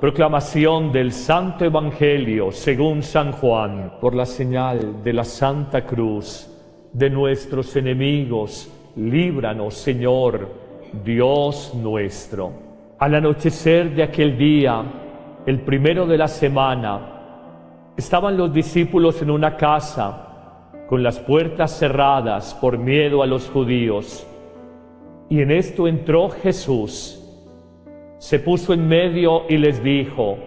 Proclamación del Santo Evangelio según San Juan. Por la señal de la Santa Cruz de nuestros enemigos, líbranos, Señor, Dios nuestro. Al anochecer de aquel día, el primero de la semana, estaban los discípulos en una casa con las puertas cerradas por miedo a los judíos. Y en esto entró Jesús. Se puso en medio y les dijo: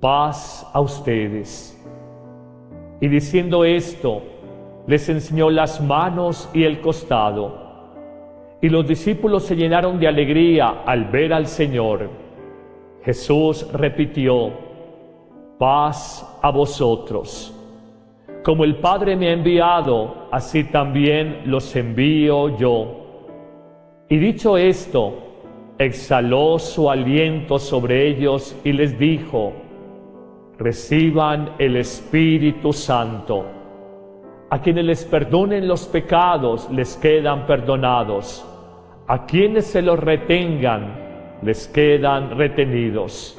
paz a ustedes. Y diciendo esto, les enseñó las manos y el costado. Y los discípulos se llenaron de alegría al ver al Señor. Jesús repitió: paz a vosotros. Como el Padre me ha enviado, así también los envío yo. Y dicho esto, exhaló su aliento sobre ellos y les dijo: reciban el Espíritu Santo. A quienes les perdonen los pecados les quedan perdonados. A quienes se los retengan les quedan retenidos.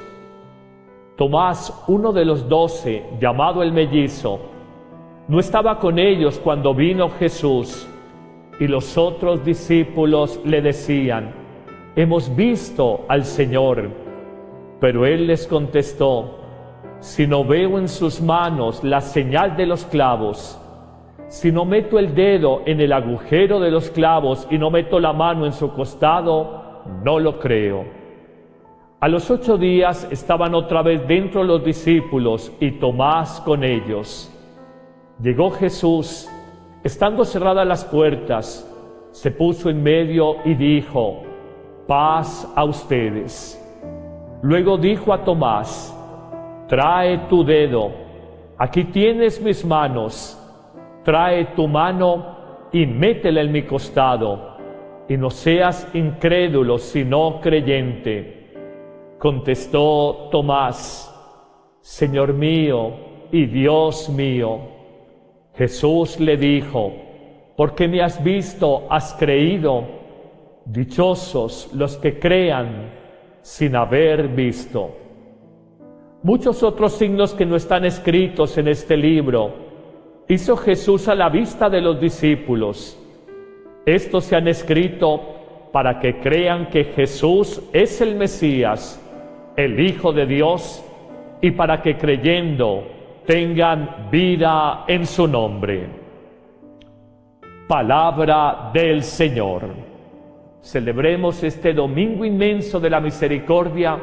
Tomás, uno de los 12, llamado el mellizo, no estaba con ellos cuando vino Jesús, y los otros discípulos le decían: hemos visto al Señor. Pero él les contestó: si no veo en sus manos la señal de los clavos, si no meto el dedo en el agujero de los clavos y no meto la mano en su costado, no lo creo. A los 8 días estaban otra vez dentro los discípulos y Tomás con ellos. Llegó Jesús, estando cerradas las puertas, se puso en medio y dijo: paz a ustedes. Luego dijo a Tomás: trae tu dedo, aquí tienes mis manos, trae tu mano y métela en mi costado, y no seas incrédulo sino creyente. Contestó Tomás: Señor mío y Dios mío. Jesús le dijo: porque me has visto, has creído. Dichosos los que crean sin haber visto. Muchos otros signos que no están escritos en este libro hizo Jesús a la vista de los discípulos. Estos se han escrito para que crean que Jesús es el Mesías, el Hijo de Dios, y para que creyendo tengan vida en su nombre. Palabra del Señor. Celebremos este domingo inmenso de la misericordia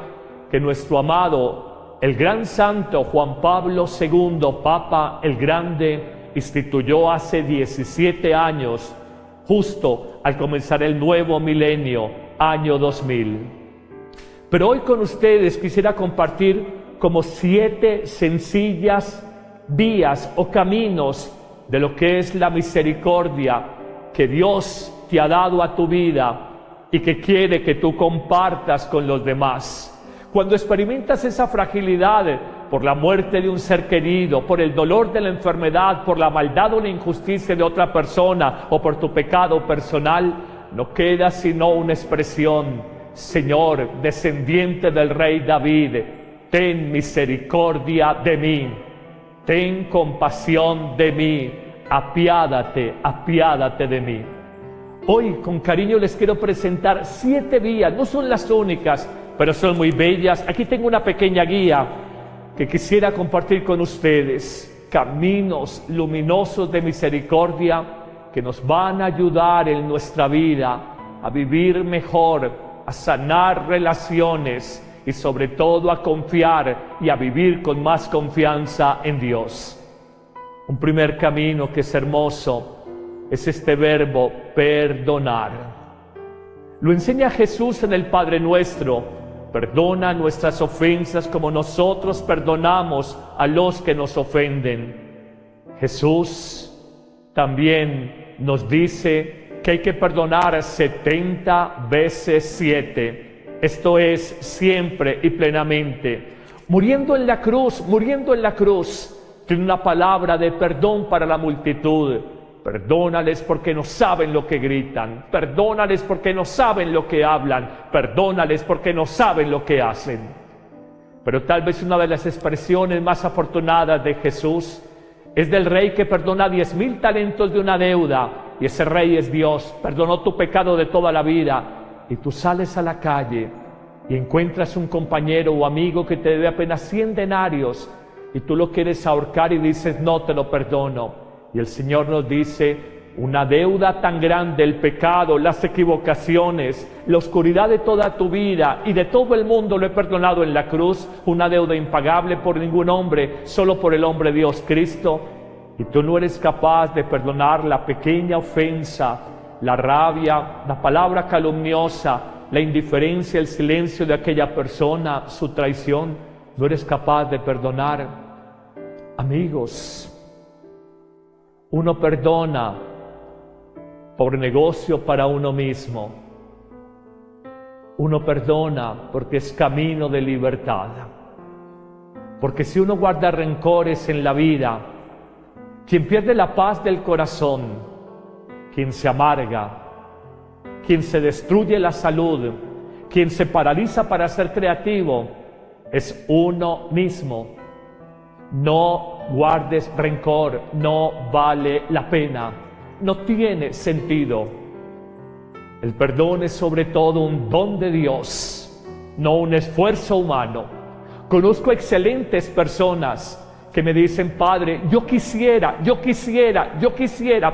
que nuestro amado, el gran santo Juan Pablo II, Papa el Grande, instituyó hace 17 años, justo al comenzar el nuevo milenio, año 2000. Pero hoy con ustedes quisiera compartir como 7 sencillas vías o caminos de lo que es la misericordia que Dios te ha dado a tu vida y que quiere que tú compartas con los demás. Cuando experimentas esa fragilidad por la muerte de un ser querido, por el dolor de la enfermedad, por la maldad o la injusticia de otra persona o por tu pecado personal, no queda sino una expresión: Señor, descendiente del rey David, ten misericordia de mí, ten compasión de mí, apiádate, apiádate de mí. Hoy con cariño les quiero presentar 7 vías, no son las únicas, pero son muy bellas. Aquí tengo una pequeña guía que quisiera compartir con ustedes. Caminos luminosos de misericordia que nos van a ayudar en nuestra vida a vivir mejor, a sanar relaciones y sobre todo a confiar y a vivir con más confianza en Dios. Un primer camino que es hermoso es este verbo perdonar. Lo enseña Jesús en el Padre Nuestro: perdona nuestras ofensas como nosotros perdonamos a los que nos ofenden. Jesús también nos dice que hay que perdonar 70 veces 7. Esto es siempre y plenamente. Muriendo en la cruz, tiene una palabra de perdón para la multitud. Perdónales porque no saben lo que gritan. Perdónales porque no saben lo que hablan. Perdónales porque no saben lo que hacen. Pero tal vez una de las expresiones más afortunadas de Jesús es del rey que perdona 10.000 talentos de una deuda, y ese rey es Dios, perdonó tu pecado de toda la vida, y tú sales a la calle y encuentras un compañero o amigo que te debe apenas 100 denarios, y tú lo quieres ahorcar y dices, no te lo perdono. Y el Señor nos dice, una deuda tan grande, el pecado, las equivocaciones, la oscuridad de toda tu vida y de todo el mundo lo he perdonado en la cruz, una deuda impagable por ningún hombre, solo por el hombre Dios Cristo. Y tú no eres capaz de perdonar la pequeña ofensa, la rabia, la palabra calumniosa, la indiferencia, el silencio de aquella persona, su traición. No eres capaz de perdonar. Amigos, uno perdona por negocio para uno mismo. Uno perdona porque es camino de libertad. Porque si uno guarda rencores en la vida, quien pierde la paz del corazón, quien se amarga, quien se destruye la salud, quien se paraliza para ser creativo, es uno mismo. No guardes rencor, no vale la pena, no tiene sentido. El perdón es sobre todo un don de Dios, no un esfuerzo humano. Conozco excelentes personas que me dicen, Padre, yo quisiera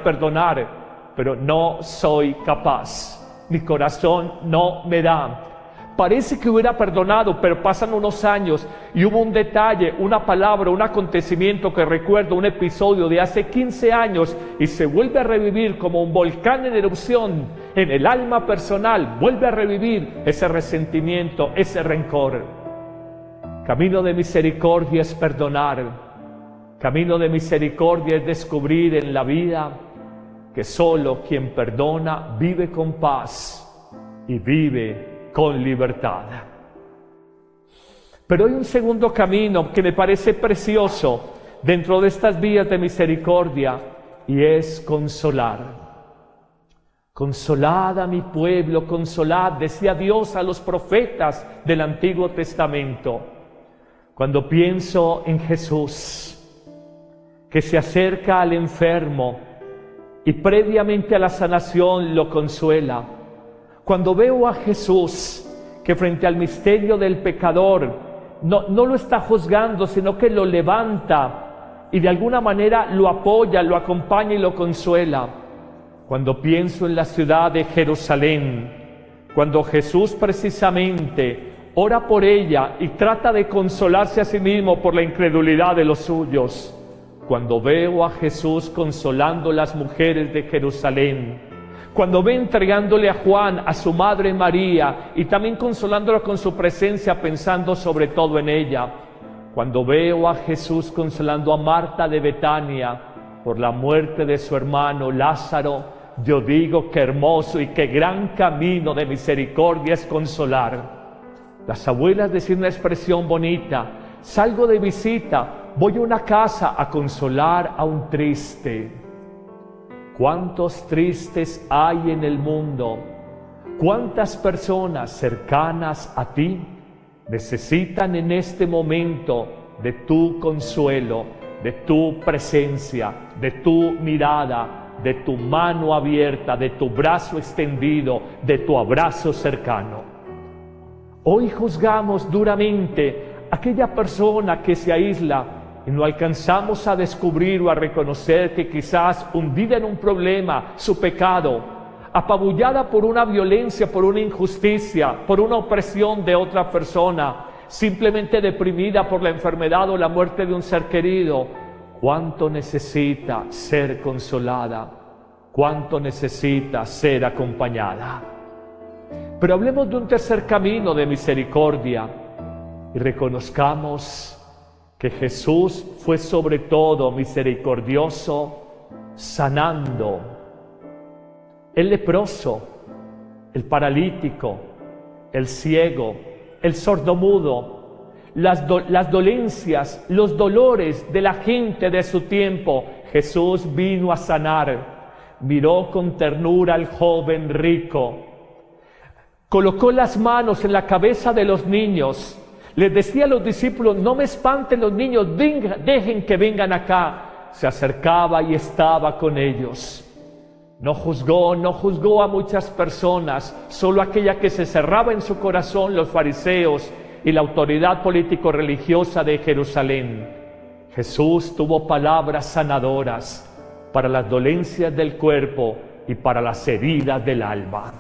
perdonar, pero no soy capaz. Mi corazón no me da. Parece que hubiera perdonado, pero pasan unos años y hubo un detalle, una palabra, un acontecimiento que recuerdo, un episodio de hace 15 años, y se vuelve a revivir como un volcán en erupción en el alma personal. Vuelve a revivir ese resentimiento, ese rencor. Camino de misericordia es perdonar. Camino de misericordia es descubrir en la vida que solo quien perdona vive con paz y vive con libertad. Pero hay un segundo camino que me parece precioso dentro de estas vías de misericordia, y es consolar. Consolad a mi pueblo, consolad, decía Dios a los profetas del Antiguo Testamento. Cuando pienso en Jesús, que se acerca al enfermo y previamente a la sanación lo consuela. Cuando veo a Jesús que frente al misterio del pecador no lo está juzgando, sino que lo levanta y de alguna manera lo apoya, lo acompaña y lo consuela. Cuando pienso en la ciudad de Jerusalén, cuando Jesús precisamente ora por ella y trata de consolarse a sí mismo por la incredulidad de los suyos. Cuando veo a Jesús consolando las mujeres de Jerusalén, cuando ve entregándole a Juan, a su madre María, y también consolándola con su presencia, pensando sobre todo en ella, cuando veo a Jesús consolando a Marta de Betania por la muerte de su hermano Lázaro, yo digo qué hermoso y qué gran camino de misericordia es consolar. Las abuelas decían una expresión bonita: salgo de visita, voy a una casa a consolar a un triste. ¿Cuántos tristes hay en el mundo? ¿Cuántas personas cercanas a ti necesitan en este momento de tu consuelo, de tu presencia, de tu mirada, de tu mano abierta, de tu brazo extendido, de tu abrazo cercano? Hoy juzgamos duramente a aquella persona que se aísla y no alcanzamos a descubrir o a reconocer que quizás hundida en un problema, su pecado, apabullada por una violencia, por una injusticia, por una opresión de otra persona, simplemente deprimida por la enfermedad o la muerte de un ser querido, cuánto necesita ser consolada, cuánto necesita ser acompañada. Pero hablemos de un tercer camino de misericordia y reconozcamos que Jesús fue sobre todo misericordioso sanando el leproso, el paralítico, el ciego, el sordomudo, las dolencias, los dolores de la gente de su tiempo. Jesús vino a sanar, miró con ternura al joven rico, colocó las manos en la cabeza de los niños, Les decía a los discípulos, no me espanten los niños, dejen que vengan acá. Se acercaba y estaba con ellos. No juzgó a muchas personas, solo aquella que se cerraba en su corazón, los fariseos y la autoridad político-religiosa de Jerusalén. Jesús tuvo palabras sanadoras para las dolencias del cuerpo y para las heridas del alma.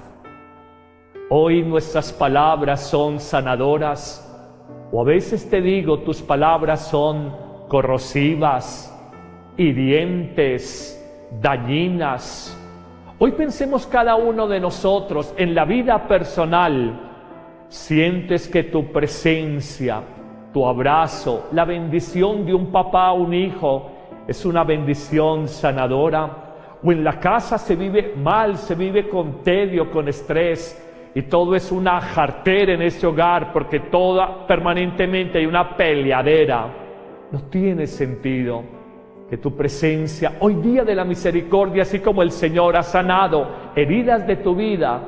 Hoy nuestras palabras son sanadoras, o a veces te digo, tus palabras son corrosivas, hirientes, dañinas. Hoy pensemos cada uno de nosotros en la vida personal. ¿Sientes que tu presencia, tu abrazo, la bendición de un papá a un hijo es una bendición sanadora? ¿O en la casa se vive mal, se vive con tedio, con estrés, y todo es una jartera en ese hogar porque permanentemente hay una peleadera? No tiene sentido que tu presencia, hoy día de la misericordia, así como el Señor ha sanado heridas de tu vida,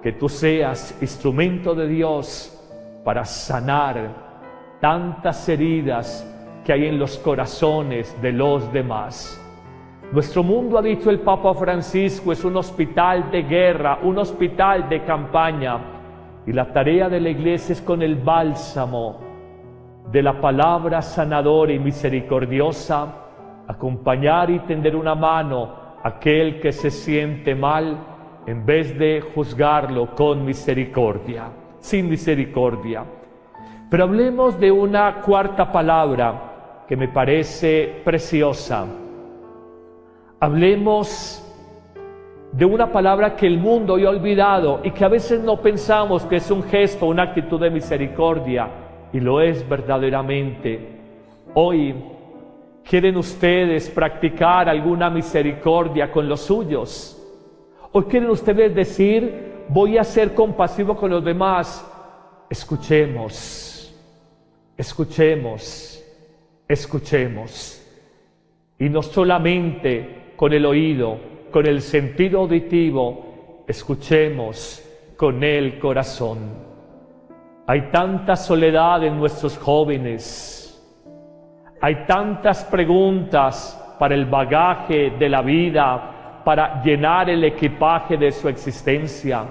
que tú seas instrumento de Dios para sanar tantas heridas que hay en los corazones de los demás. Nuestro mundo, ha dicho el Papa Francisco, es un hospital de guerra, un hospital de campaña, y la tarea de la Iglesia es con el bálsamo de la palabra sanadora y misericordiosa acompañar y tender una mano a aquel que se siente mal, en vez de juzgarlo con misericordia, sin misericordia. Pero hablemos de una cuarta palabra que me parece preciosa. Hablemos de una palabra que el mundo hoy ha olvidado y que a veces no pensamos que es un gesto, una actitud de misericordia, y lo es verdaderamente. Hoy, ¿quieren ustedes practicar alguna misericordia con los suyos? ¿O quieren ustedes decir, voy a ser compasivo con los demás? Escuchemos, escuchemos, escuchemos. Y no solamente con el oído, con el sentido auditivo, escuchemos con el corazón. Hay tanta soledad en nuestros jóvenes, hay tantas preguntas para el bagaje de la vida, para llenar el equipaje de su existencia.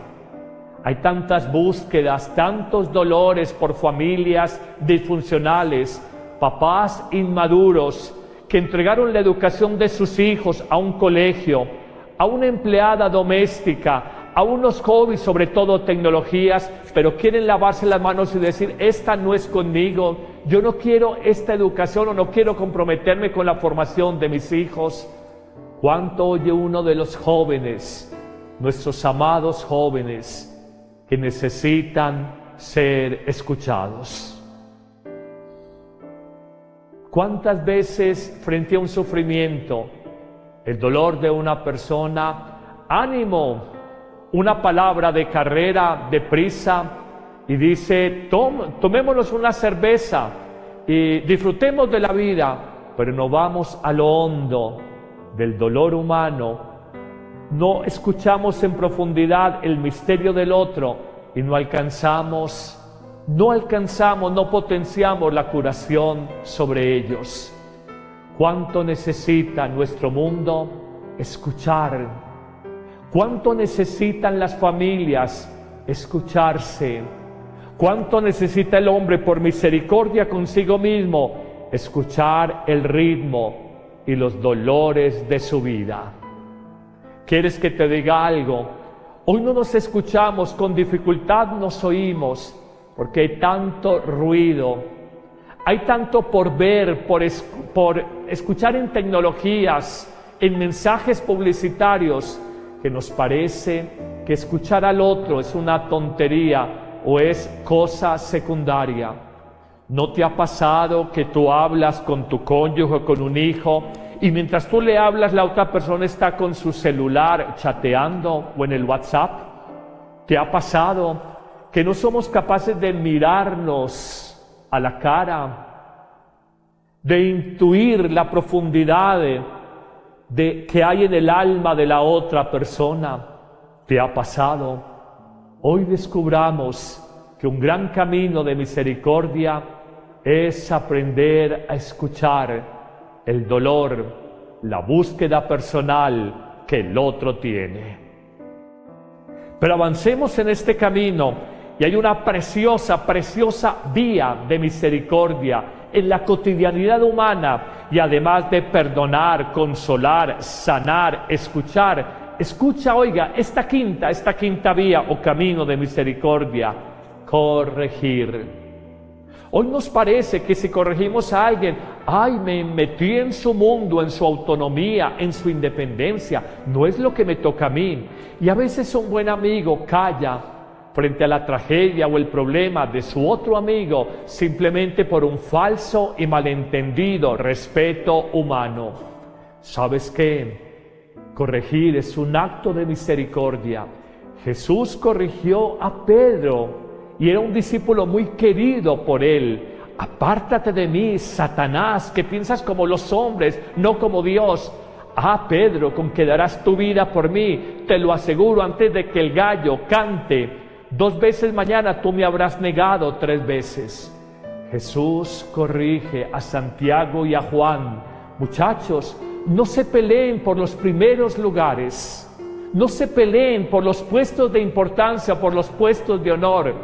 Hay tantas búsquedas, tantos dolores por familias disfuncionales, papás inmaduros que entregaron la educación de sus hijos a un colegio, a una empleada doméstica, a unos hobbies, sobre todo tecnologías, pero quieren lavarse las manos y decir, esta no es conmigo, yo no quiero esta educación o no quiero comprometerme con la formación de mis hijos. ¿Cuánto oye uno de los jóvenes, nuestros amados jóvenes, que necesitan ser escuchados? ¿Cuántas veces frente a un sufrimiento, el dolor de una persona, ánimo, una palabra de carrera, de prisa, y dice, tomémonos una cerveza y disfrutemos de la vida, pero no vamos a lo hondo del dolor humano, no escuchamos en profundidad el misterio del otro y no potenciamos la curación sobre ellos. ¿Cuánto necesita nuestro mundo escuchar? ¿Cuánto necesitan las familias escucharse? ¿Cuánto necesita el hombre por misericordia consigo mismo escuchar el ritmo y los dolores de su vida? ¿Quieres que te diga algo? Hoy no nos escuchamos, con dificultad nos oímos, porque hay tanto ruido, hay tanto por ver, por escuchar en tecnologías, en mensajes publicitarios, que nos parece que escuchar al otro es una tontería o es cosa secundaria. ¿No te ha pasado que tú hablas con tu cónyuge o con un hijo y mientras tú le hablas la otra persona está con su celular chateando o en el WhatsApp? ¿Te ha pasado que no somos capaces de mirarnos a la cara, de intuir la profundidad que hay en el alma de la otra persona? ¿Te ha pasado? Hoy descubramos que un gran camino de misericordia es aprender a escuchar el dolor, la búsqueda personal que el otro tiene. Pero avancemos en este camino y hay una preciosa, preciosa vía de misericordia en la cotidianidad humana, y además de perdonar, consolar, sanar, escuchar, escucha, oiga, esta quinta vía o camino de misericordia: corregir. Hoy nos parece que si corregimos a alguien, ay, me metí en su mundo, en su autonomía, en su independencia, no es lo que me toca a mí. Y a veces un buen amigo calla frente a la tragedia o el problema de su otro amigo simplemente por un falso y malentendido respeto humano. ¿Sabes qué? Corregir es un acto de misericordia. Jesús corrigió a Pedro y era un discípulo muy querido por él. Apártate de mí, Satanás, que piensas como los hombres, no como Dios. Ah, Pedro, con que darás tu vida por mí, te lo aseguro, antes de que el gallo cante 2 veces mañana tú me habrás negado 3 veces. Jesús corrige a Santiago y a Juan: muchachos, no se peleen por los primeros lugares, no se peleen por los puestos de importancia, por los puestos de honor.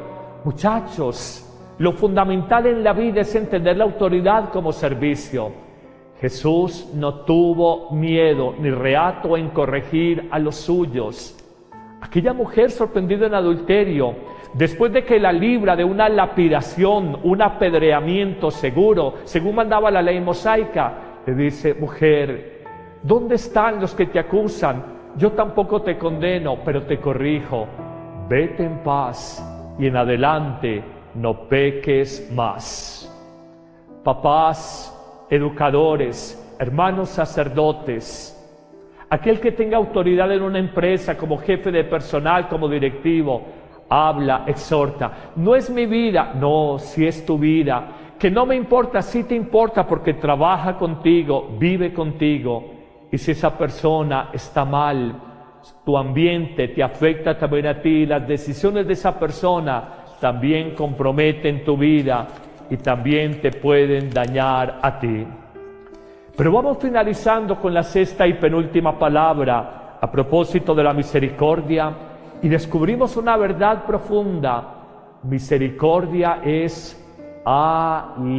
Muchachos, lo fundamental en la vida es entender la autoridad como servicio. Jesús no tuvo miedo ni reato en corregir a los suyos. Aquella mujer sorprendida en adulterio, después de que la libra de una lapidación, un apedreamiento seguro, según mandaba la ley mosaica, le dice: mujer, ¿dónde están los que te acusan? Yo tampoco te condeno, pero te corrijo. Vete en paz y en adelante no peques más. Papás, educadores, hermanos sacerdotes, aquel que tenga autoridad en una empresa como jefe de personal, como directivo, habla, exhorta. No es mi vida, no, si es tu vida. Que no me importa, sí te importa, porque trabaja contigo, vive contigo. Y si esa persona está mal, tu ambiente te afecta también a ti, las decisiones de esa persona también comprometen tu vida y también te pueden dañar a ti. Pero vamos finalizando con la 6ª y penúltima palabra a propósito de la misericordia, y descubrimos una verdad profunda. Misericordia es alimentar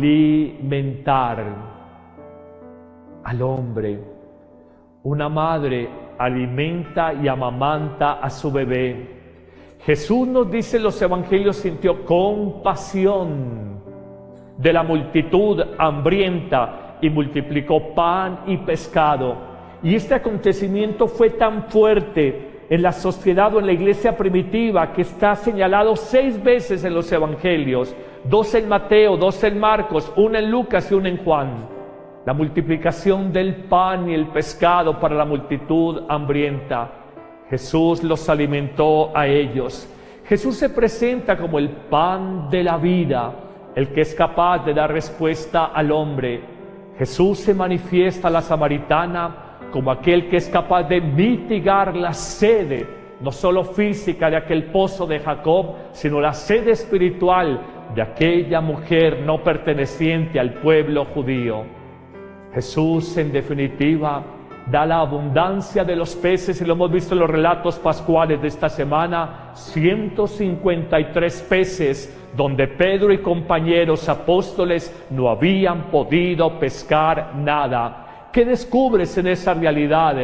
al hombre. Una madre alimenta y amamanta a su bebé. Jesús nos dice en los evangelios, sintió compasión de la multitud hambrienta y multiplicó pan y pescado. Y este acontecimiento fue tan fuerte en la sociedad o en la iglesia primitiva que está señalado 6 veces en los evangelios: 2 en Mateo, 2 en Marcos, 1 en Lucas y 1 en Juan. La multiplicación del pan y el pescado para la multitud hambrienta. Jesús los alimentó a ellos. Jesús se presenta como el pan de la vida, el que es capaz de dar respuesta al hombre. Jesús se manifiesta a la samaritana como aquel que es capaz de mitigar la sed, no solo física de aquel pozo de Jacob, sino la sed espiritual de aquella mujer no perteneciente al pueblo judío. Jesús, en definitiva, da la abundancia de los peces, y lo hemos visto en los relatos pascuales de esta semana: 153 peces, donde Pedro y compañeros apóstoles no habían podido pescar nada. ¿Qué descubres en esa realidad?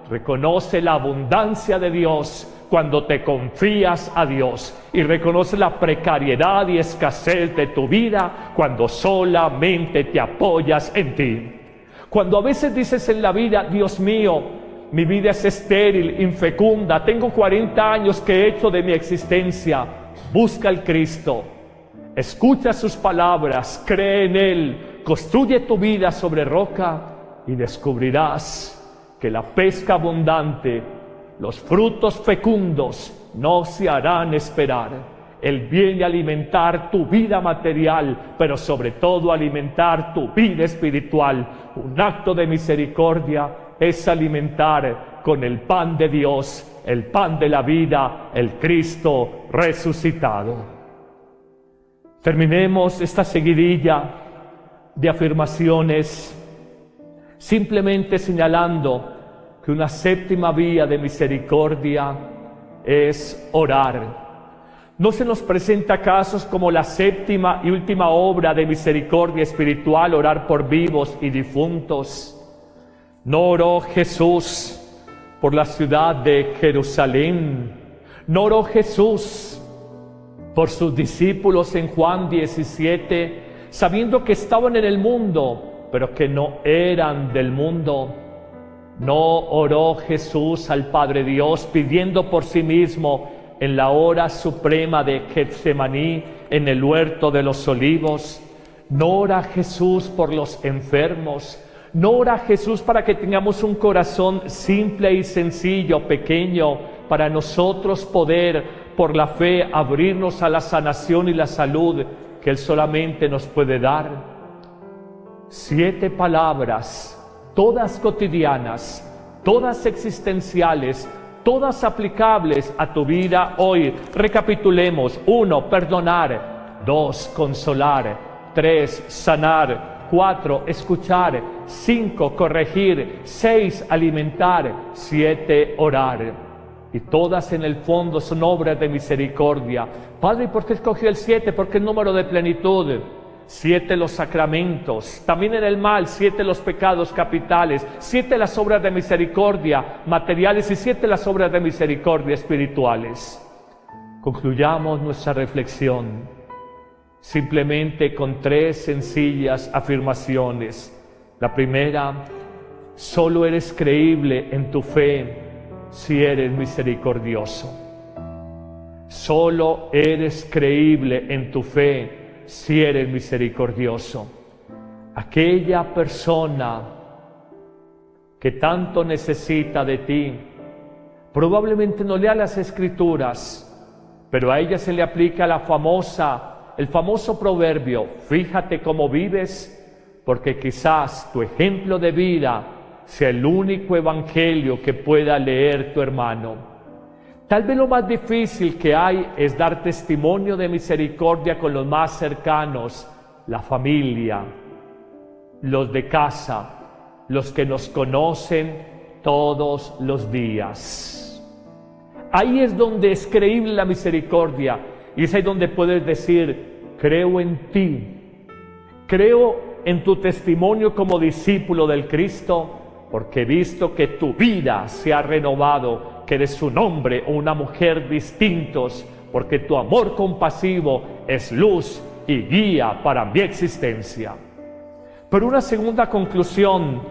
Reconoce la abundancia de Dios cuando te confías a Dios, y reconoce la precariedad y escasez de tu vida cuando solamente te apoyas en ti. Cuando a veces dices en la vida: Dios mío, mi vida es estéril, infecunda, tengo 40 años que he hecho de mi existencia. Busca al Cristo, escucha sus palabras, cree en Él, construye tu vida sobre roca y descubrirás que la pesca abundante, los frutos fecundos no se harán esperar. Él viene a alimentar tu vida material, pero sobre todo a alimentar tu vida espiritual. Un acto de misericordia es alimentar con el pan de Dios, el pan de la vida, el Cristo resucitado. Terminemos esta seguidilla de afirmaciones simplemente señalando que una séptima vía de misericordia es orar. ¿No se nos presenta casos como la séptima y última obra de misericordia espiritual, orar por vivos y difuntos? ¿No oró Jesús por la ciudad de Jerusalén? ¿No oró Jesús por sus discípulos en Juan 17, sabiendo que estaban en el mundo, pero que no eran del mundo? ¿No oró Jesús al Padre Dios pidiendo por sí mismo en la hora suprema de Getsemaní, en el huerto de los olivos? ¿No ora Jesús por los enfermos? ¿No ora Jesús para que tengamos un corazón simple y sencillo, pequeño, para nosotros poder, por la fe, abrirnos a la sanación y la salud que Él solamente nos puede dar? 7 palabras, todas cotidianas, todas existenciales, todas aplicables a tu vida hoy. Recapitulemos: 1, perdonar; 2, consolar; 3, sanar; 4, escuchar; 5, corregir; 6, alimentar; 7, orar. Y todas en el fondo son obras de misericordia. Padre, ¿y por qué escogió el 7? Porque es el número de plenitud. 7 los sacramentos, también en el mal, 7 los pecados capitales, 7 las obras de misericordia materiales y 7 las obras de misericordia espirituales. Concluyamos nuestra reflexión simplemente con 3 sencillas afirmaciones. La primera: solo eres creíble en tu fe si eres misericordioso. Solo eres creíble en tu fe si eres misericordioso. Aquella persona que tanto necesita de ti probablemente no lea las Escrituras, pero a ella se le aplica el famoso proverbio: fíjate cómo vives, porque quizás tu ejemplo de vida sea el único evangelio que pueda leer tu hermano. Tal vez lo más difícil que hay es dar testimonio de misericordia con los más cercanos, la familia, los de casa, los que nos conocen todos los días. Ahí es donde es creíble la misericordia, y es ahí donde puedes decir: creo en ti, creo en tu testimonio como discípulo del Cristo, porque he visto que tu vida se ha renovado, que eres un hombre o una mujer distintos, porque tu amor compasivo es luz y guía para mi existencia. Pero una segunda conclusión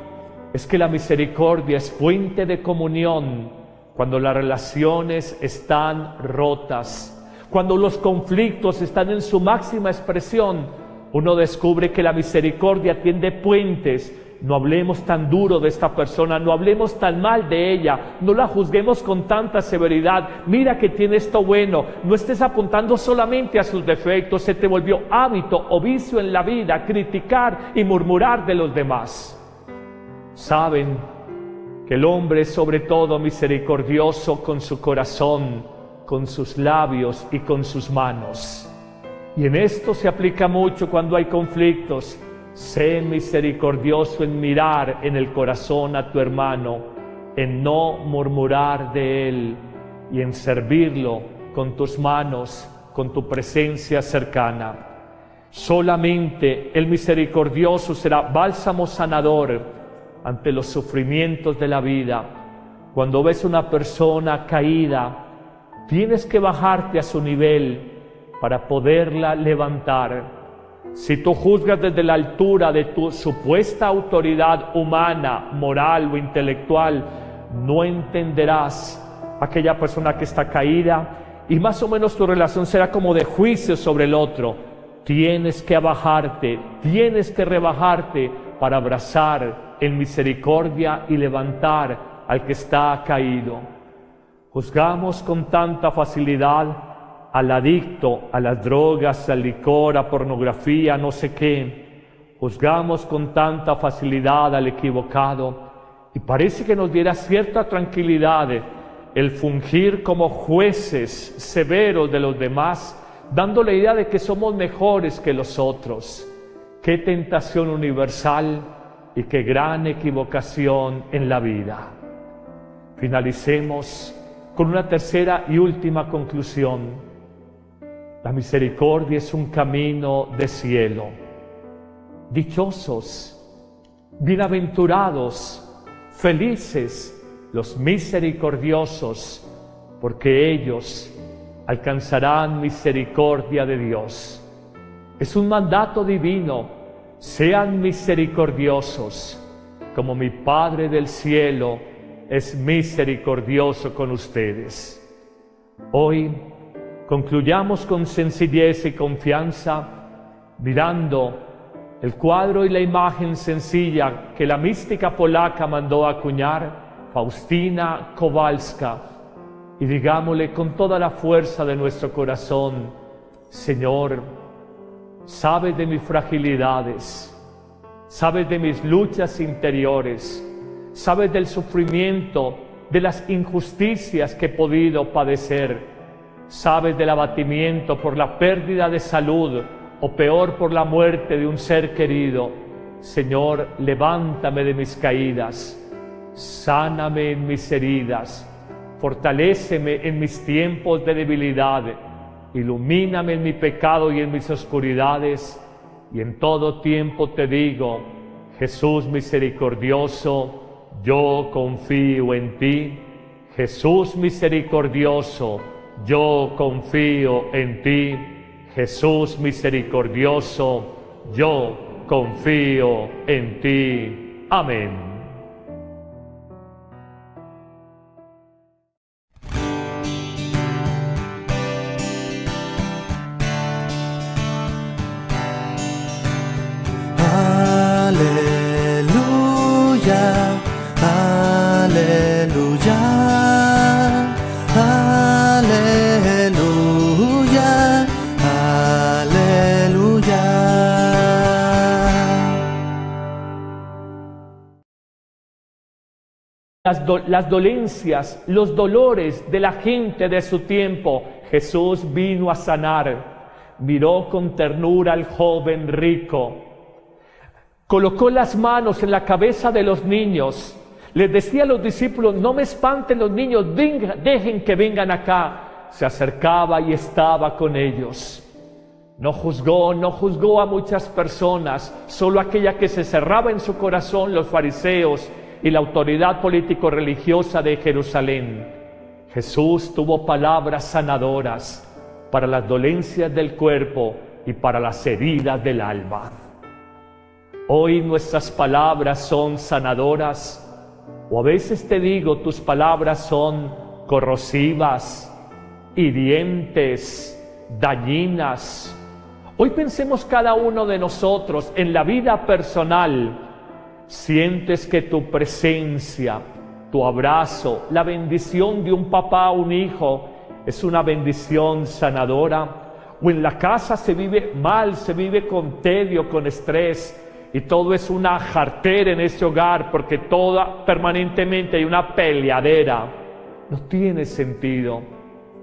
es que la misericordia es fuente de comunión cuando las relaciones están rotas, cuando los conflictos están en su máxima expresión. Uno descubre que la misericordia tiende puentes. No hablemos tan duro de esta persona, no hablemos tan mal de ella, no la juzguemos con tanta severidad. Mira que tiene esto bueno, no estés apuntando solamente a sus defectos. Se te volvió hábito o vicio en la vida criticar y murmurar de los demás. Saben que el hombre es sobre todo misericordioso con su corazón, con sus labios y con sus manos. Y en esto se aplica mucho cuando hay conflictos. Sé misericordioso en mirar en el corazón a tu hermano, en no murmurar de él y en servirlo con tus manos, con tu presencia cercana. Solamente el misericordioso será bálsamo sanador ante los sufrimientos de la vida. Cuando ves una persona caída, tienes que bajarte a su nivel para poderla levantar. Si tú juzgas desde la altura de tu supuesta autoridad humana, moral o intelectual, no entenderás a aquella persona que está caída, y más o menos tu relación será como de juicio sobre el otro. Tienes que bajarte, tienes que rebajarte para abrazar en misericordia y levantar al que está caído. Juzgamos con tanta facilidad al adicto, a las drogas, al licor, a pornografía, no sé qué. Juzgamos con tanta facilidad al equivocado, y parece que nos diera cierta tranquilidad el fungir como jueces severos de los demás, dando la idea de que somos mejores que los otros. Qué tentación universal y qué gran equivocación en la vida. Finalicemos con una tercera y última conclusión. La misericordia es un camino de cielo. Dichosos, bienaventurados, felices los misericordiosos, porque ellos alcanzarán misericordia de Dios. Es un mandato divino: sean misericordiosos, como mi Padre del cielo es misericordioso con ustedes. Hoy concluyamos con sencillez y confianza, mirando el cuadro y la imagen sencilla que la mística polaca mandó acuñar, Faustina Kowalska, y digámosle con toda la fuerza de nuestro corazón: Señor, sabes de mis fragilidades, sabes de mis luchas interiores, sabes del sufrimiento, de las injusticias que he podido padecer, sabes del abatimiento por la pérdida de salud o peor por la muerte de un ser querido. Señor, levántame de mis caídas, sáname en mis heridas, fortaléceme en mis tiempos de debilidad, ilumíname en mi pecado y en mis oscuridades, y en todo tiempo te digo: Jesús misericordioso, yo confío en ti. Jesús misericordioso, yo confío en ti. Jesús misericordioso, yo confío en ti. Amén. Aleluya, aleluya, aleluya, aleluya. Las dolencias, los dolores de la gente de su tiempo, Jesús vino a sanar. Miró con ternura al joven rico, colocó las manos en la cabeza de los niños, les decía a los discípulos: no me espanten los niños, dejen que vengan acá. Se acercaba y estaba con ellos. No juzgó a muchas personas, solo aquella que se cerraba en su corazón, los fariseos y la autoridad político-religiosa de Jerusalén. Jesús tuvo palabras sanadoras para las dolencias del cuerpo y para las heridas del alma. Hoy nuestras palabras son sanadoras, o a veces te digo, tus palabras son corrosivas, hirientes, dañinas. Hoy pensemos cada uno de nosotros en la vida personal. ¿Sientes que tu presencia, tu abrazo, la bendición de un papá o un hijo es una bendición sanadora? ¿O en la casa se vive mal, se vive con tedio, con estrés, y todo es una jartera en ese hogar porque permanentemente hay una peleadera? No tiene sentido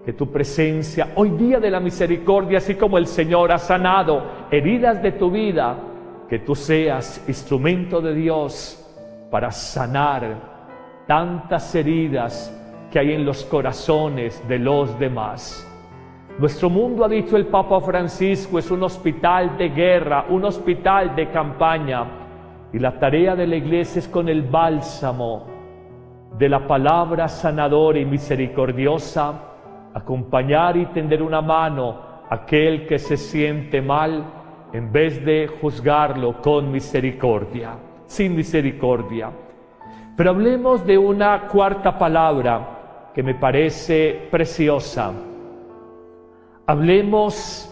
que tu presencia, hoy día de la misericordia, así como el Señor ha sanado heridas de tu vida, que tú seas instrumento de Dios para sanar tantas heridas que hay en los corazones de los demás. Nuestro mundo, ha dicho el Papa Francisco, es un hospital de guerra, un hospital de campaña, y la tarea de la Iglesia es, con el bálsamo de la palabra sanadora y misericordiosa, acompañar y tender una mano a aquel que se siente mal, en vez de juzgarlo con misericordia, sin misericordia. Pero hablemos de una cuarta palabra que me parece preciosa. Hablemos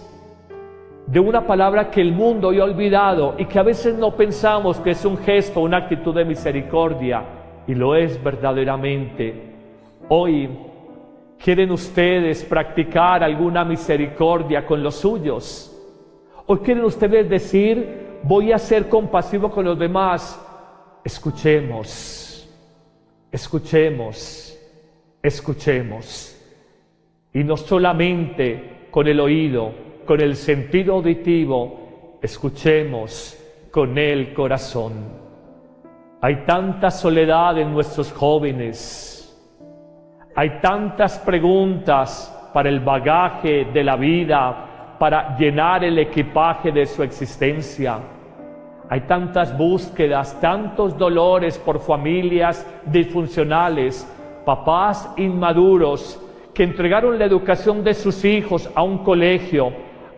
de una palabra que el mundo hoy ha olvidado y que a veces no pensamos que es un gesto, una actitud de misericordia, y lo es verdaderamente. Hoy, ¿quieren ustedes practicar alguna misericordia con los suyos? ¿O quieren ustedes decir: voy a ser compasivo con los demás? Escuchemos, escuchemos, escuchemos. Y no solamente con el oído, con el sentido auditivo, escuchemos con el corazón. Hay tanta soledad en nuestros jóvenes, hay tantas preguntas para el bagaje de la vida, para llenar el equipaje de su existencia. Hay tantas búsquedas, tantos dolores por familias disfuncionales, papás inmaduros que entregaron la educación de sus hijos a un colegio,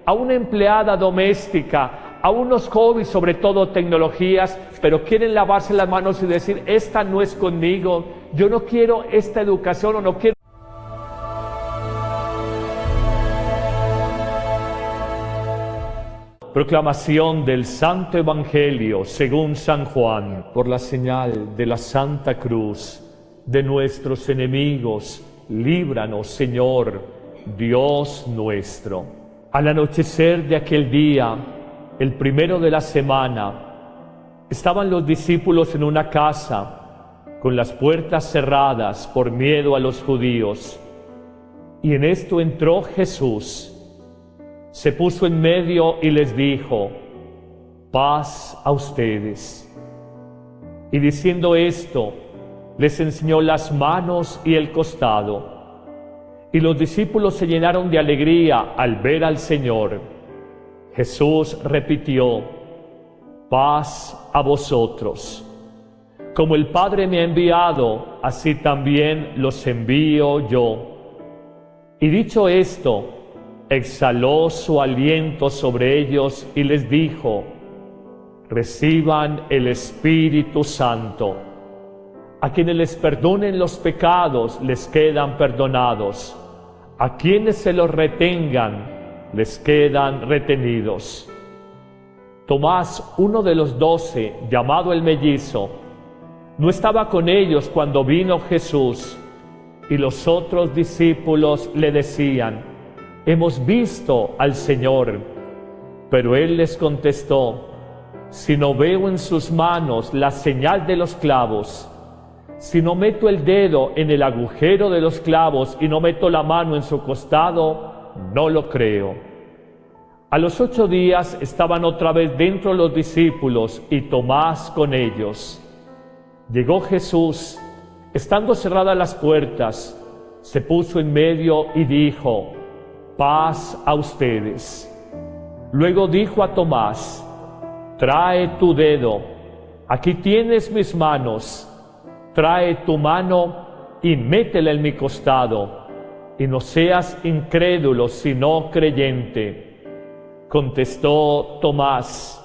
a una empleada doméstica, a unos hobbies, sobre todo tecnologías, pero quieren lavarse las manos y decir, esta no es conmigo, yo no quiero esta educación o no quiero. Proclamación del Santo Evangelio según San Juan. Por la señal de la Santa Cruz de nuestros enemigos, líbranos, Señor, Dios nuestro. Al anochecer de aquel día, el primero de la semana, estaban los discípulos en una casa, con las puertas cerradas por miedo a los judíos. Y en esto entró Jesús. Se puso en medio y les dijo, paz a ustedes. Y diciendo esto, les enseñó las manos y el costado. Y los discípulos se llenaron de alegría al ver al Señor. Jesús repitió, paz a vosotros. Como el Padre me ha enviado, así también los envío yo. Y dicho esto, exhaló su aliento sobre ellos y les dijo, reciban el Espíritu Santo. A quienes les perdonen los pecados les quedan perdonados. A quienes se los retengan les quedan retenidos. Tomás, uno de los 12, llamado el mellizo, no estaba con ellos cuando vino Jesús, y los otros discípulos le decían, hemos visto al Señor. Pero él les contestó, si no veo en sus manos la señal de los clavos, si no meto el dedo en el agujero de los clavos y no meto la mano en su costado, no lo creo. A los 8 días estaban otra vez dentro los discípulos y Tomás con ellos. Llegó Jesús, estando cerradas las puertas, se puso en medio y dijo, paz a ustedes. Luego dijo a Tomás, trae tu dedo, aquí tienes mis manos, trae tu mano y métela en mi costado, y no seas incrédulo sino creyente. Contestó Tomás,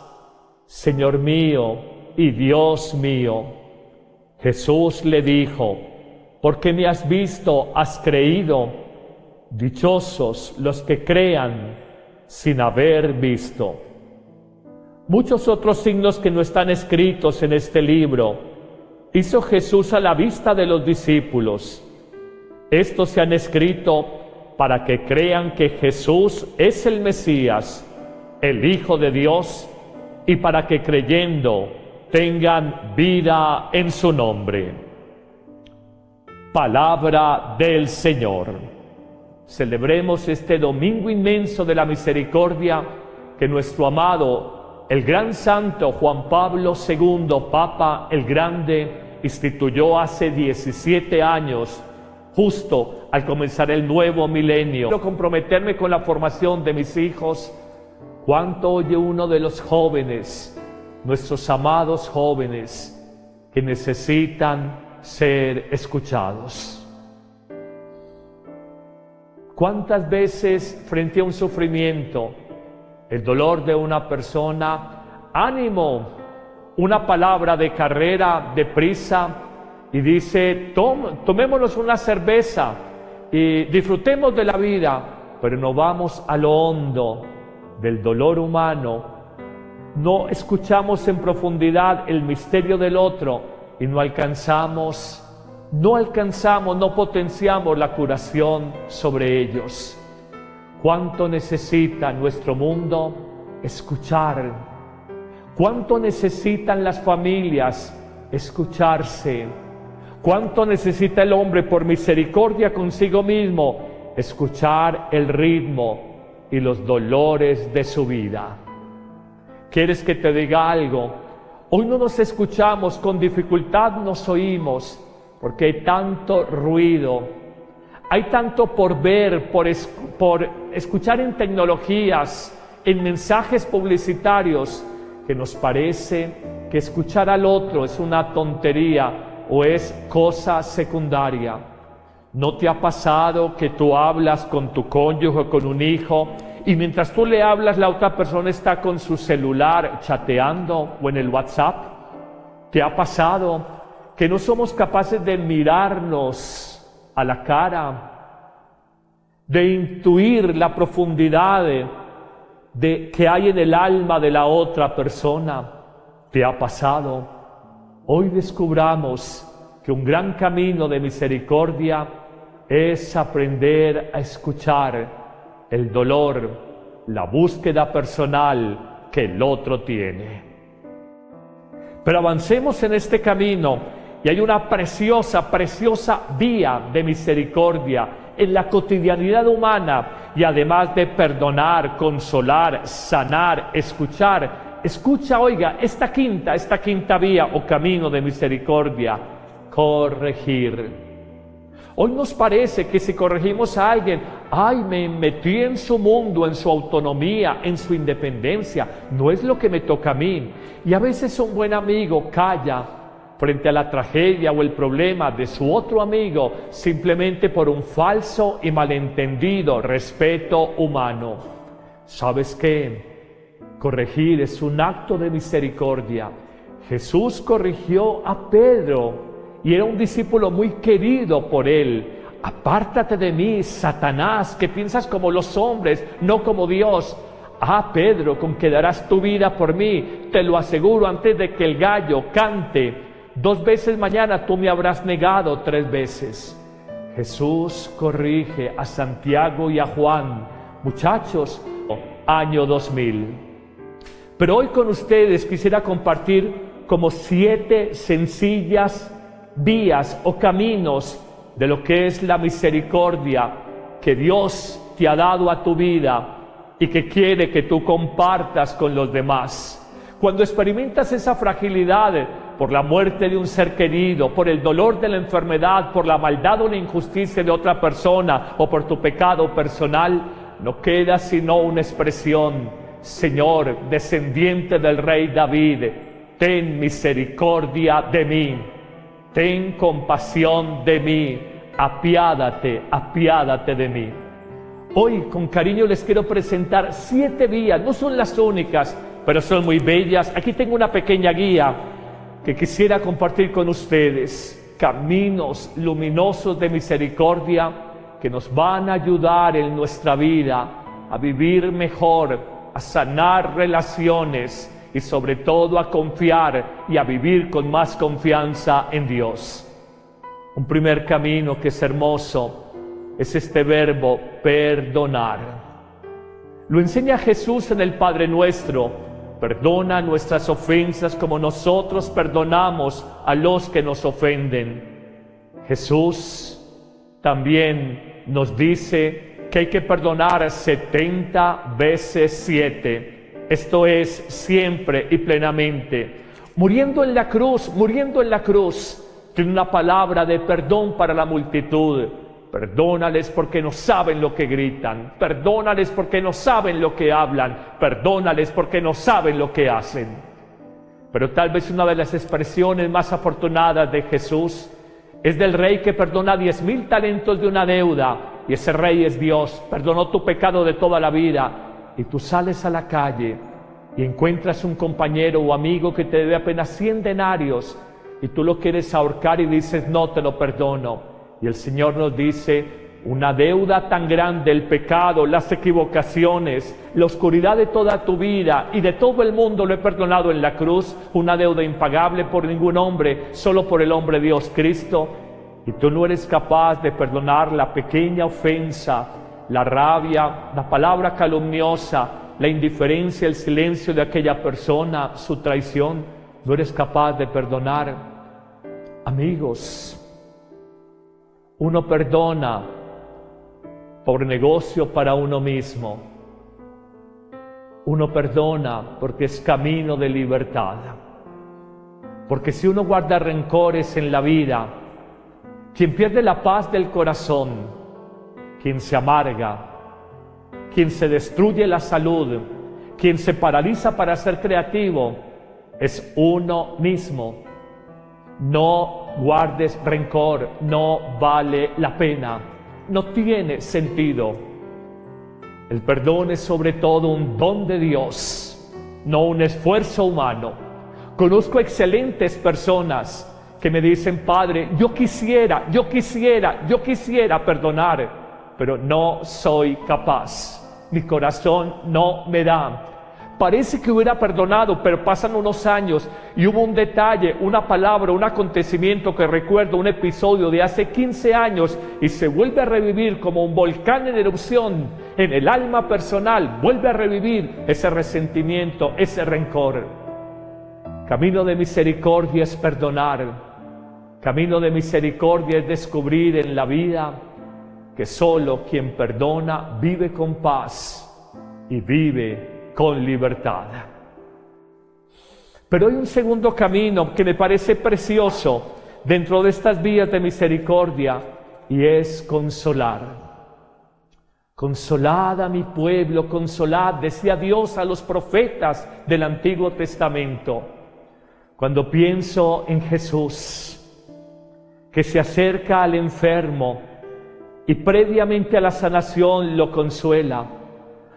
Señor mío y Dios mío. Jesús le dijo, porque me has visto, has creído. Dichosos los que crean sin haber visto. Muchos otros signos que no están escritos en este libro hizo Jesús a la vista de los discípulos. Estos se han escrito para que crean que Jesús es el Mesías, el Hijo de Dios, y para que creyendo tengan vida en su nombre. Palabra del Señor. Celebremos este domingo inmenso de la misericordia que nuestro amado, el gran santo Juan Pablo II, Papa el Grande, instituyó hace 17 años, justo al comenzar el nuevo milenio. Quiero comprometerme con la formación de mis hijos. ¿Cuánto oye uno de los jóvenes, nuestros amados jóvenes, que necesitan ser escuchados? ¿Cuántas veces frente a un sufrimiento, el dolor de una persona, ánimo, una palabra de carrera, de prisa, y dice, tomémonos una cerveza y disfrutemos de la vida, pero no vamos a lo hondo del dolor humano, no escuchamos en profundidad el misterio del otro y no potenciamos la curación sobre ellos. ¿Cuánto necesita nuestro mundo escuchar? ¿Cuánto necesitan las familias escucharse? ¿Cuánto necesita el hombre por misericordia consigo mismo escuchar el ritmo y los dolores de su vida. ¿Quieres que te diga algo? Hoy no nos escuchamos, con dificultad nos oímos, porque hay tanto ruido, hay tanto por ver, por escuchar en tecnologías, en mensajes publicitarios, que nos parece que escuchar al otro es una tontería o es cosa secundaria. ¿No te ha pasado que tú hablas con tu cónyuge o con un hijo y mientras tú le hablas la otra persona está con su celular chateando o en el WhatsApp? ¿Te ha pasado que no somos capaces de mirarnos a la cara, de intuir la profundidad que hay en el alma de la otra persona? ¿Te ha pasado? Hoy descubramos que un gran camino de misericordia es aprender a escuchar el dolor, la búsqueda personal que el otro tiene. Pero avancemos en este camino y hay una preciosa, preciosa vía de misericordia en la cotidianidad humana, y además de perdonar, consolar, sanar, escuchar, oiga, esta quinta vía o camino de misericordia, corregir. Hoy nos parece que si corregimos a alguien, ay, me metí en su mundo, en su autonomía, en su independencia, no es lo que me toca a mí. Y a veces un buen amigo calla frente a la tragedia o el problema de su otro amigo simplemente por un falso y malentendido respeto humano. ¿Sabes qué? Corregir es un acto de misericordia. Jesús corrigió a Pedro y era un discípulo muy querido por él. Apártate de mí, Satanás, que piensas como los hombres, no como Dios. Ah, Pedro, con que darás tu vida por mí, te lo aseguro, antes de que el gallo cante 2 veces mañana tú me habrás negado 3 veces. Jesús corrige a Santiago y a Juan, muchachos, año 2000. Pero hoy con ustedes quisiera compartir como 7 sencillas vías o caminos de lo que es la misericordia que Dios te ha dado a tu vida y que quiere que tú compartas con los demás. Cuando experimentas esa fragilidad por la muerte de un ser querido, por el dolor de la enfermedad, por la maldad o la injusticia de otra persona o por tu pecado personal, no queda sino una expresión: Señor, descendiente del rey David, ten misericordia de mí, ten compasión de mí, apiádate de mí. Hoy con cariño les quiero presentar 7 vías, no son las únicas, pero son muy bellas. Aquí tengo una pequeña guía que quisiera compartir con ustedes, caminos luminosos de misericordia que nos van a ayudar en nuestra vida a vivir mejor, a sanar relaciones y sobre todo a confiar y a vivir con más confianza en Dios. Un primer camino que es hermoso es este verbo perdonar. Lo enseña Jesús en el Padre Nuestro: perdona nuestras ofensas como nosotros perdonamos a los que nos ofenden. Jesús también nos dice que hay que perdonar 70 veces 7. Esto es siempre y plenamente. Muriendo en la cruz, tiene una palabra de perdón para la multitud. Perdónales porque no saben lo que gritan, perdónales porque no saben lo que hablan, perdónales porque no saben lo que hacen. Pero tal vez una de las expresiones más afortunadas de Jesús es del rey que perdona 10,000 talentos de una deuda, y ese rey es Dios. Perdonó tu pecado de toda la vida, y tú sales a la calle y encuentras un compañero o amigo que te debe apenas 100 denarios y tú lo quieres ahorcar y dices: no te lo perdono. Y el Señor nos dice: una deuda tan grande, el pecado, las equivocaciones, la oscuridad de toda tu vida y de todo el mundo lo he perdonado en la cruz, una deuda impagable por ningún hombre, solo por el hombre Dios Cristo. Y tú no eres capaz de perdonar la pequeña ofensa, la rabia, la palabra calumniosa, la indiferencia, el silencio de aquella persona, su traición. No eres capaz de perdonar. Amigos, uno perdona por negocio para uno mismo, uno perdona porque es camino de libertad. Porque si uno guarda rencores en la vida, quien pierde la paz del corazón, quien se amarga, quien se destruye la salud, quien se paraliza para ser creativo, es uno mismo. No guardes rencor, no vale la pena, no tiene sentido. El perdón es sobre todo un don de Dios, no un esfuerzo humano. Conozco excelentes personas que me dicen: Padre, yo quisiera perdonar, pero no soy capaz. Mi corazón no me da. Parece que hubiera perdonado, pero pasan unos años y hubo un detalle, una palabra, un acontecimiento que recuerdo, un episodio de hace 15 años, y se vuelve a revivir como un volcán en erupción en el alma personal. Vuelve a revivir ese resentimiento, ese rencor. Camino de misericordia es perdonar. Camino de misericordia es descubrir en la vida que solo quien perdona vive con paz y vive con libertad. Pero hay un segundo camino que me parece precioso dentro de estas vías de misericordia, y es consolar. Consolad a mi pueblo, consolad, decía Dios a los profetas del Antiguo Testamento. Cuando pienso en Jesús, que se acerca al enfermo y previamente a la sanación lo consuela.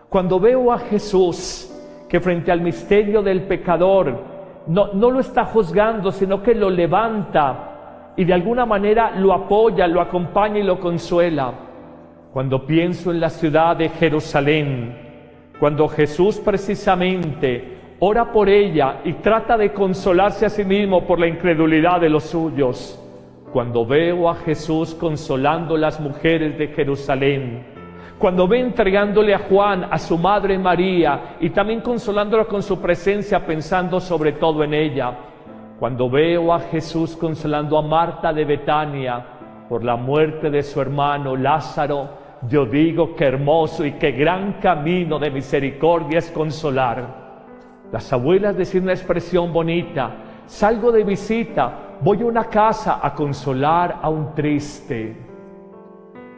Cuando veo a Jesús que frente al misterio del pecador no lo está juzgando, sino que lo levanta y de alguna manera lo apoya, lo acompaña y lo consuela. Cuando pienso en la ciudad de Jerusalén, cuando Jesús precisamente ora por ella y trata de consolarse a sí mismo por la incredulidad de los suyos. Cuando veo a Jesús consolando a las mujeres de Jerusalén, cuando ve entregándole a Juan, a su madre María, y también consolándola con su presencia, pensando sobre todo en ella. Cuando veo a Jesús consolando a Marta de Betania por la muerte de su hermano Lázaro, yo digo: qué hermoso y qué gran camino de misericordia es consolar. Las abuelas decían una expresión bonita: salgo de visita, voy a una casa a consolar a un triste.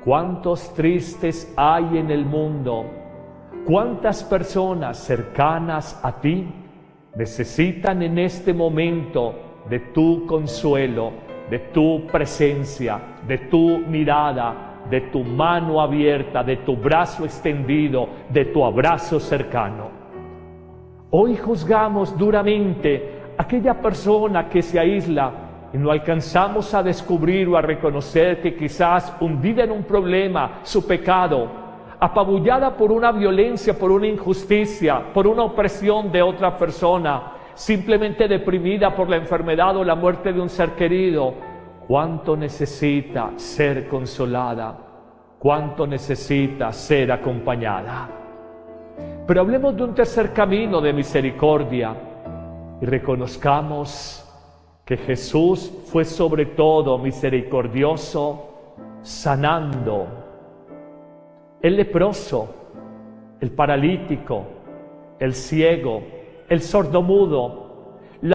¿Cuántos tristes hay en el mundo? ¿Cuántas personas cercanas a ti necesitan en este momento de tu consuelo, de tu presencia, de tu mirada, de tu mano abierta, de tu brazo extendido, de tu abrazo cercano? Hoy juzgamos duramente a aquella persona que se aísla y no alcanzamos a descubrir o a reconocer que quizás hundida en un problema, su pecado, apabullada por una violencia, por una injusticia, por una opresión de otra persona, simplemente deprimida por la enfermedad o la muerte de un ser querido, cuánto necesita ser consolada, cuánto necesita ser acompañada. Pero hablemos de un tercer camino de misericordia y reconozcamos que Jesús fue sobre todo misericordioso, sanando el leproso, el paralítico, el ciego, el sordomudo,